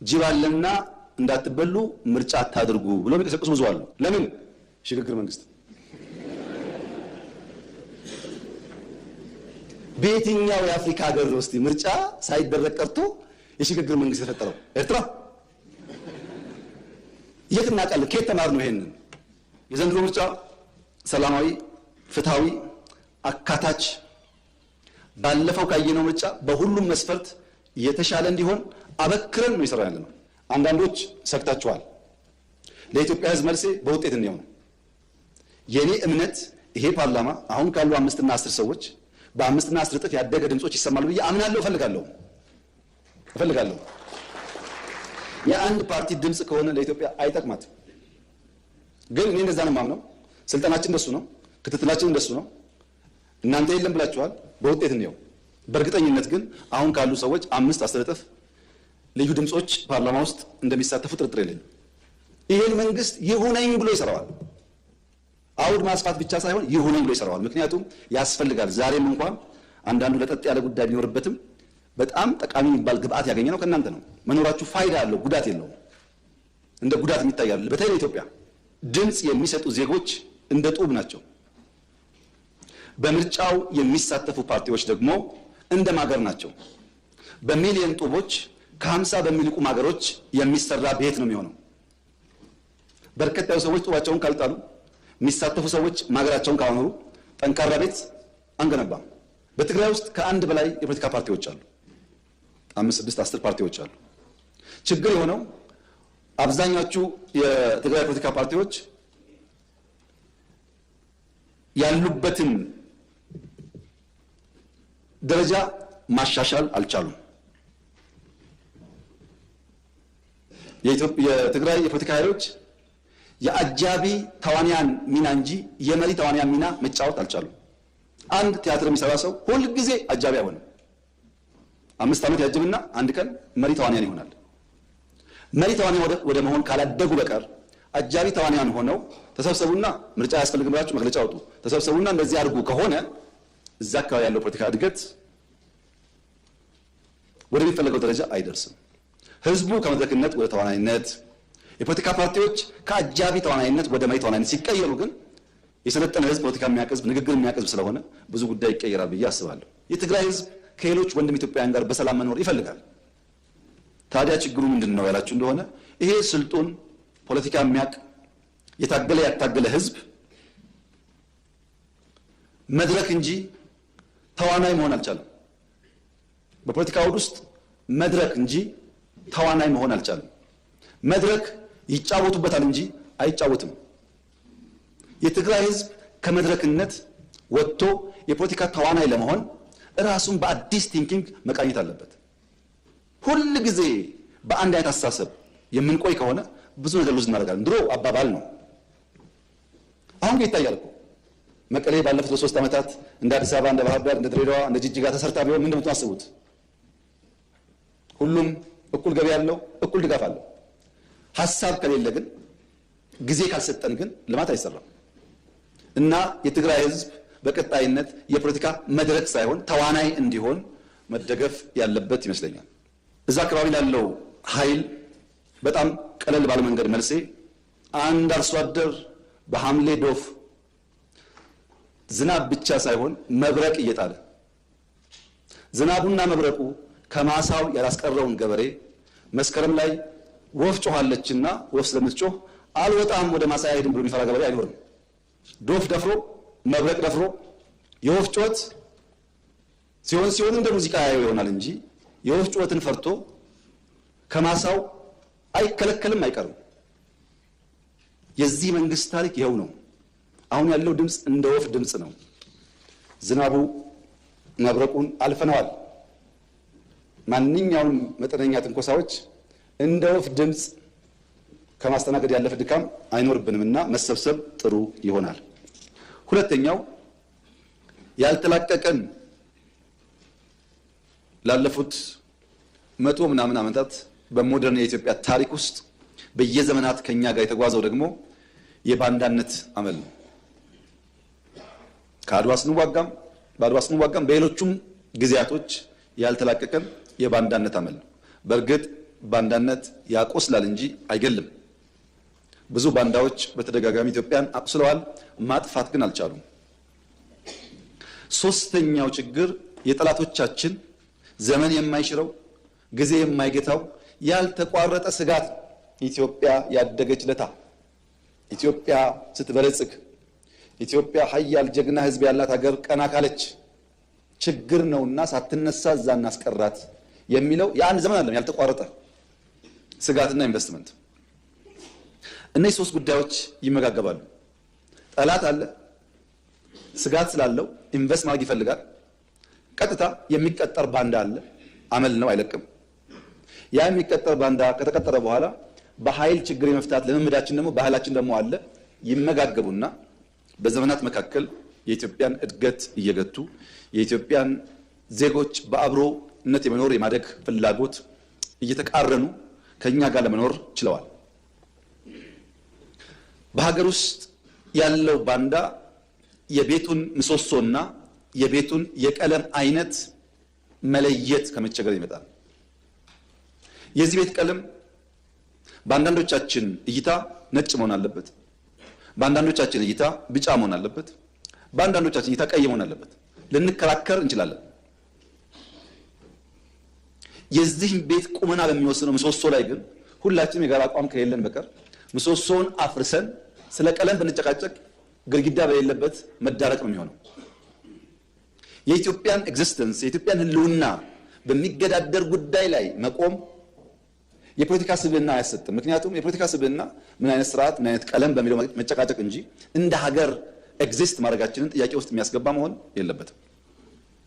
ጅባልና እንዳትበሉ ምርጫ አታድርጉ ብሎ የሚቀሰቅሱ ብዙ አሉ። ለምን? ሽግግር መንግስት። በየትኛው የአፍሪካ ሀገር ውስጥ ምርጫ ሳይደረግ ቀርቶ የሽግግር መንግስት የተፈጠረው? ኤርትራ። የት እናውቃለን? ከየት ተማርነው ይሄንን? የዘንድሮ ምርጫ ሰላማዊ፣ ፍትሃዊ፣ አካታች ባለፈው ካየነው ምርጫ በሁሉም መስፈርት የተሻለ እንዲሆን አበክረን ነው ይሰራል ያለነው። አንዳንዶች ሰክታችኋል። ለኢትዮጵያ ሕዝብ መልሴ በውጤት ነው። የኔ እምነት ይሄ ፓርላማ አሁን ካሉ 5 እና 10 ሰዎች በ5 እና 10 እጥፍ ያደገ ድምጾች ይሰማሉ ብዬ አምናለሁ። እፈልጋለሁ። የአንድ ፓርቲ ድምጽ ከሆነ ለኢትዮጵያ አይጠቅማትም። ግን እኔ እንደዛ ነው የማምነው። ስልጣናችን እንደሱ ነው፣ ክትትላችን እንደሱ ነው። እናንተ የለም ብላችኋል። በውጤት ነው። በእርግጠኝነት ግን አሁን ካሉ ሰዎች 5-10 እጥፍ ልዩ ድምጾች ፓርላማ ውስጥ እንደሚሳተፉ ጥርጥር የለኝም። ይሄን መንግስት ይሁነኝ ብሎ ይሰራዋል። አውድ ማስፋት ብቻ ሳይሆን ይሁነኝ ብሎ ይሰራዋል። ምክንያቱም ያስፈልጋል። ዛሬም እንኳን አንዳንዱ ለጠጥ ያለ ጉዳይ ቢኖርበትም በጣም ጠቃሚ የሚባል ግብአት ያገኘነው ከእናንተ ነው። መኖራችሁ ፋይዳ አለው፣ ጉዳት የለውም። እንደ ጉዳት የሚታያል። በተለይ ኢትዮጵያ ድምጽ የሚሰጡ ዜጎች እንደ ጡብ ናቸው። በምርጫው የሚሳተፉ ፓርቲዎች ደግሞ እንደ ማገር ናቸው። በሚሊዮን ጡቦች ከ50 በሚልቁ ማገሮች የሚሰራ ቤት ነው የሚሆነው። በርከት ያሉ ሰዎች ጡባቸውን ካልጣሉ፣ የሚሳተፉ ሰዎች ማገራቸውን ካላኖሩ ጠንካራ ቤት አንገነባም። በትግራይ ውስጥ ከአንድ በላይ የፖለቲካ ፓርቲዎች አሉ። 5፣ 6፣ 10 ፓርቲዎች አሉ። ችግር የሆነው አብዛኛዎቹ የትግራይ ፖለቲካ ፓርቲዎች ያሉበትን ደረጃ ማሻሻል አልቻሉም። የትግራይ የፖለቲካ ኃይሎች የአጃቢ ተዋንያን ሚና እንጂ የመሪ ተዋንያን ሚና መጫወት አልቻሉም። አንድ ቲያትር የሚሰራ ሰው ሁል ጊዜ አጃቢ አይሆንም። 5 ዓመት ያጅብና አንድ ቀን መሪ ተዋንያን ይሆናል። መሪ ተዋንያን ወደ መሆን ካላደጉ በቀር አጃቢ ተዋንያን ሆነው ተሰብሰቡና ምርጫ ያስፈልግም ብላችሁ መግለጫ አውጡ፣ ተሰብሰቡና እንደዚህ አድርጉ ከሆነ እዛ አካባቢ ያለው ፖለቲካ እድገት ወደሚፈለገው ደረጃ አይደርስም። ህዝቡ ከመድረክነት ወደ ተዋናይነት፣ የፖለቲካ ፓርቲዎች ከአጃቢ ተዋናይነት ወደ መሪ ተዋናይነት ሲቀየሩ ግን የሰለጠነ ህዝብ ፖለቲካ የሚያቀዝብ ንግግር የሚያቀዝብ ስለሆነ ብዙ ጉዳይ ይቀየራል ብዬ አስባለሁ። የትግራይ ህዝብ ከሌሎች ወንድም ኢትዮጵያውያን ጋር በሰላም መኖር ይፈልጋል። ታዲያ ችግሩ ምንድን ነው ያላችሁ እንደሆነ ይሄ ስልጡን ፖለቲካ የሚያቅ ያታገለ ህዝብ መድረክ እንጂ ተዋናይ መሆን አልቻለም። በፖለቲካ አውድ ውስጥ መድረክ እንጂ ተዋናይ መሆን አልቻለም። መድረክ ይጫወቱበታል እንጂ አይጫወትም። የትግራይ ህዝብ ከመድረክነት ወጥቶ የፖለቲካ ተዋናይ ለመሆን ራሱን በአዲስ ቲንኪንግ መቃኘት አለበት። ሁል ጊዜ በአንድ አይነት አስተሳሰብ የምንቆይ ከሆነ ብዙ ነገር ልዝ እናደርጋለን። ድሮ አባባል ነው፣ አሁን ግን ይታያል እኮ። መቀሌ ባለፉት 3 ዓመታት እንደ አዲስ አበባ፣ እንደ ባህር ዳር፣ እንደ ድሬዳዋ፣ እንደ ጅጅጋ ተሰርታ ቢሆን ምንድን ነው የምታስቡት? ሁሉም እኩል ገቢ ያለው እኩል ድጋፍ አለው። ሀሳብ ከሌለ ግን ጊዜ ካልሰጠን ግን ልማት አይሰራም። እና የትግራይ ህዝብ በቀጣይነት የፖለቲካ መድረክ ሳይሆን ተዋናይ እንዲሆን መደገፍ ያለበት ይመስለኛል። እዛ አካባቢ ላለው ኃይል በጣም ቀለል ባለ መንገድ መልሴ አንድ አርሶ አደር በሐምሌ ዶፍ ዝናብ ብቻ ሳይሆን መብረቅ እየጣለ ዝናቡና መብረቁ ከማሳው ያላስቀረውን ገበሬ መስከረም ላይ ወፍ ጮኻለችና ወፍ ስለምትጮህ አልወጣም ወደ ማሳ አይሄድም ብሎ የሚፈራ ገበሬ አይኖርም። ዶፍ ደፍሮ መብረቅ ደፍሮ የወፍ ጮት ሲሆን እንደ ሙዚቃ ያየው ይሆናል እንጂ የወፍ ጮትን ፈርቶ ከማሳው አይከለከልም፣ አይቀርም። የዚህ መንግስት ታሪክ ይኸው ነው። አሁን ያለው ድምጽ እንደ ወፍ ድምጽ ነው። ዝናቡ መብረቁን አልፈነዋል። ማንኛውም መጠነኛ ትንኮሳዎች እንደ ወፍ ድምጽ ከማስተናገድ ያለፈ ድካም አይኖርብንምና መሰብሰብ ጥሩ ይሆናል። ሁለተኛው ያልተላቀቀን ላለፉት 100 ምናምን ዓመታት በሞደርን የኢትዮጵያ ታሪክ ውስጥ በየዘመናት ከኛ ጋር የተጓዘው ደግሞ የባንዳነት አመል ነው። በአድዋ ስንዋጋም በሌሎቹም ጊዜያቶች ያልተላቀቀን የባንዳነት አመል ነው። በእርግጥ ባንዳነት ያቆስላል እንጂ አይገልም። ብዙ ባንዳዎች በተደጋጋሚ ኢትዮጵያን አቁስለዋል፣ ማጥፋት ግን አልቻሉም። ሶስተኛው ችግር የጠላቶቻችን ዘመን የማይሽረው ጊዜ የማይገታው ያልተቋረጠ ስጋት ኢትዮጵያ ያደገች ለታ ኢትዮጵያ ስትበለጽግ ኢትዮጵያ ሀያል ጀግና ህዝብ ያላት ሀገር ቀና ካለች ችግር ነውና ሳትነሳ እዛ እናስቀራት የሚለው የአንድ ዘመን አይደለም ያልተቋረጠ ስጋትና ኢንቨስትመንት። እነዚህ ሶስት ጉዳዮች ይመጋገባሉ። ጠላት አለ፣ ስጋት ስላለው ኢንቨስት ማድረግ ይፈልጋል። ቀጥታ የሚቀጠር ባንዳ አለ፣ አመል ነው አይለቅም። ያ የሚቀጠር ባንዳ ከተቀጠረ በኋላ በኃይል ችግር የመፍታት ልምምዳችን ደግሞ ባህላችን ደግሞ አለ። ይመጋገቡና በዘመናት መካከል የኢትዮጵያን እድገት እየገቱ የኢትዮጵያን ዜጎች በአብሮነት የመኖር የማደግ ፍላጎት እየተቃረኑ ከኛ ጋር ለመኖር ችለዋል። በሀገር ውስጥ ያለው ባንዳ የቤቱን ምሰሶና የቤቱን የቀለም አይነት መለየት ከመቸገር ይመጣል። የዚህ ቤት ቀለም በአንዳንዶቻችን እይታ ነጭ መሆን አለበት፣ በአንዳንዶቻችን እይታ ቢጫ መሆን አለበት፣ በአንዳንዶቻችን እይታ ቀይ መሆን አለበት። ልንከራከር እንችላለን። የዚህ ቤት ቁመና በሚወስነው ምሰሶ ላይ ግን ሁላችንም የጋራ አቋም ከሌለን በቀር ምሰሶውን አፍርሰን ስለ ቀለም ብንጨቃጨቅ ግድግዳ በሌለበት መዳረቅ ነው የሚሆነው። የኢትዮጵያን ኤግዚስተንስ የኢትዮጵያን ሕልውና በሚገዳደር ጉዳይ ላይ መቆም የፖለቲካ ስብዕና አያሰጥም። ምክንያቱም የፖለቲካ ስብዕና ምን አይነት ስርዓት ምን አይነት ቀለም በሚለው መጨቃጨቅ እንጂ እንደ ሀገር ኤግዚስት ማድረጋችንን ጥያቄ ውስጥ የሚያስገባ መሆን የለበትም።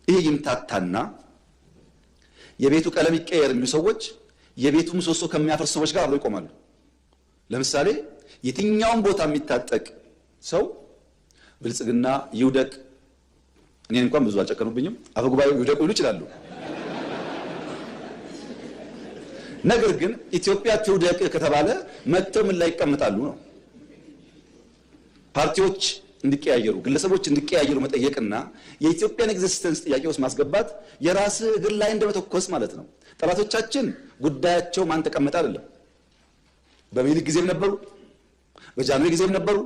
ይሄ ይምታታና የቤቱ ቀለም ይቀየር የሚሉ ሰዎች የቤቱ ምሰሶ ከሚያፈርሱ ሰዎች ጋር አብረው ይቆማሉ። ለምሳሌ የትኛውን ቦታ የሚታጠቅ ሰው ብልጽግና ይውደቅ፣ እኔን እንኳን ብዙ አልጨከኑብኝም፣ አፈጉባኤው ይውደቁ ይሉ ይችላሉ። ነገር ግን ኢትዮጵያ ትውደቅ ከተባለ መጥተው ምን ላይ ይቀመጣሉ ነው። ፓርቲዎች እንዲቀያየሩ ግለሰቦች እንዲቀያየሩ መጠየቅና የኢትዮጵያን ኤግዚስተንስ ጥያቄ ውስጥ ማስገባት የራስ እግር ላይ እንደመተኮስ ማለት ነው። ጠላቶቻችን ጉዳያቸው ማን ተቀመጠ አይደለም። በሚኒሊክ ጊዜም ነበሩ፣ በጃንሆይ ጊዜም ነበሩ፣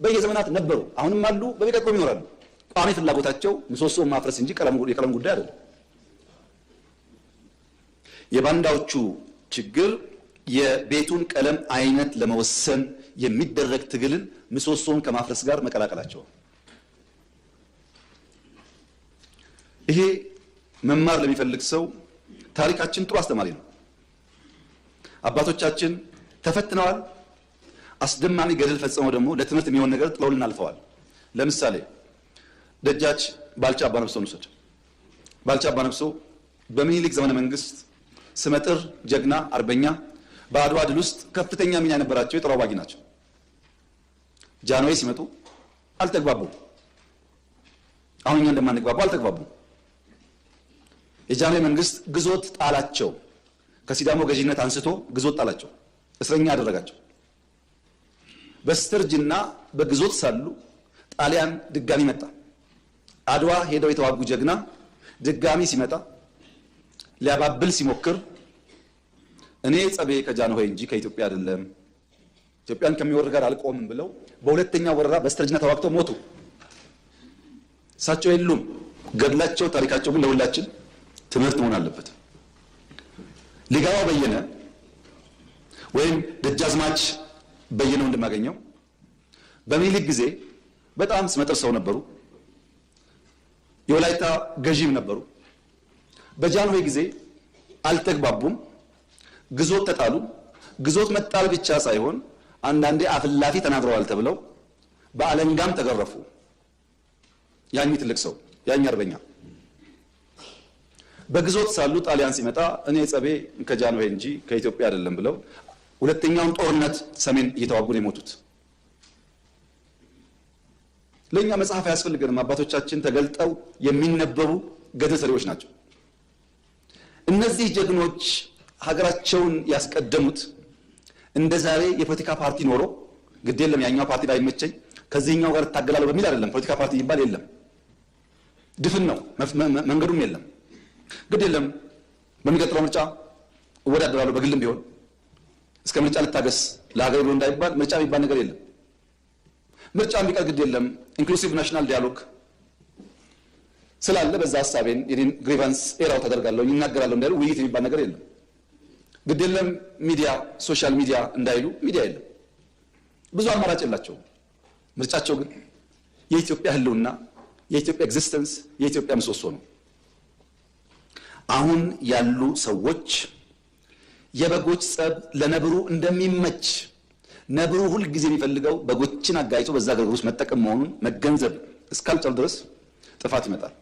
በየዘመናት ነበሩ፣ አሁንም አሉ፣ በሚቀጥሉም ይኖራሉ። ቋሚ ፍላጎታቸው ምሰሶውን ማፍረስ እንጂ የቀለም ጉዳይ አይደለም። የባንዳዎቹ ችግር የቤቱን ቀለም አይነት ለመወሰን የሚደረግ ትግልን ምሰሶውን ከማፍረስ ጋር መቀላቀላቸው። ይሄ መማር ለሚፈልግ ሰው ታሪካችን ጥሩ አስተማሪ ነው። አባቶቻችን ተፈትነዋል። አስደማሚ ገድል ፈጽመው ደግሞ ለትምህርት የሚሆን ነገር ጥለውልን አልፈዋል። ለምሳሌ ደጃች ባልቻ አባነብሶ እንውሰድ። ባልቻ አባነብሶ በሚኒሊክ ዘመነ መንግስት ስመጥር ጀግና አርበኛ፣ በአድዋ ድል ውስጥ ከፍተኛ ሚና የነበራቸው የጦር አዋጊ ናቸው። ጃንሆይ ሲመጡ አልተግባቡም። አሁን እኛ እንደማንግባቡ አልተግባቡም። የጃንሆይ መንግስት ግዞት ጣላቸው። ከሲዳሞ ገዢነት አንስቶ ግዞት ጣላቸው፣ እስረኛ አደረጋቸው። በስተርጅና በግዞት ሳሉ ጣሊያን ድጋሚ መጣ። አድዋ ሄደው የተዋጉ ጀግና ድጋሚ ሲመጣ ሊያባብል ሲሞክር እኔ ጸቤ ከጃንሆይ እንጂ ከኢትዮጵያ አይደለም፣ ኢትዮጵያን ከሚወር ጋር አልቆምም ብለው በሁለተኛ ወረራ በስተርጅና ተዋግተው ሞቱ። እሳቸው የሉም። ገድላቸው ታሪካቸው ግን ለሁላችን ትምህርት መሆን አለበት። ሊጋባው በየነ ወይም ደጃዝማች በየነ እንደማገኘው በሚኒሊክ ጊዜ በጣም ስመጥር ሰው ነበሩ። የወላይታ ገዢም ነበሩ። በጃንሆይ ጊዜ አልተግባቡም፣ ግዞት ተጣሉ። ግዞት መጣል ብቻ ሳይሆን አንዳንዴ አፍላፊ ተናግረዋል ተብለው በአለንጋም ተገረፉ። ያኝ ትልቅ ሰው ያኝ አርበኛ በግዞት ሳሉ ጣሊያን ሲመጣ እኔ ጸቤ ከጃንሆይ እንጂ ከኢትዮጵያ አይደለም ብለው ሁለተኛውን ጦርነት ሰሜን እየተዋጉ ነው የሞቱት። ለኛ መጽሐፍ አያስፈልገንም። አባቶቻችን ተገልጠው የሚነበቡ ገድል ሰሪዎች ናቸው። እነዚህ ጀግኖች ሀገራቸውን ያስቀደሙት እንደ ዛሬ የፖለቲካ ፓርቲ ኖሮ ግድ የለም ያኛው ፓርቲ ባይመቸኝ ከዚህኛው ጋር ታገላለሁ በሚል አይደለም። ፖለቲካ ፓርቲ ይባል የለም፣ ድፍን ነው፣ መንገዱም የለም። ግድ የለም በሚቀጥለው ምርጫ እወዳደራለሁ በግልም ቢሆን እስከ ምርጫ ልታገስ ለሀገር ብሎ እንዳይባል ምርጫ የሚባል ነገር የለም። ምርጫ የሚቀር ግድ የለም። ኢንክሉሲቭ ናሽናል ዲያሎግ ስላለ በዛ ሐሳቤን የኔን ግሪቫንስ ኤራው ተደርጋለሁ ይናገራለሁ እንዳይሉ ውይይት የሚባል ነገር የለም። ግድ የለም ሚዲያ ሶሻል ሚዲያ እንዳይሉ ሚዲያ የለም። ብዙ አማራጭ የላቸውም። ምርጫቸው ግን የኢትዮጵያ ህልውና የኢትዮጵያ ኤግዚስተንስ የኢትዮጵያ ምሰሶ ነው። አሁን ያሉ ሰዎች የበጎች ጸብ ለነብሩ እንደሚመች ነብሩ ሁል ጊዜ የሚፈልገው በጎችን አጋይቶ በዛ ግርግር ውስጥ መጠቀም መሆኑን መገንዘብ እስካልቻሉ ድረስ ጥፋት ይመጣል።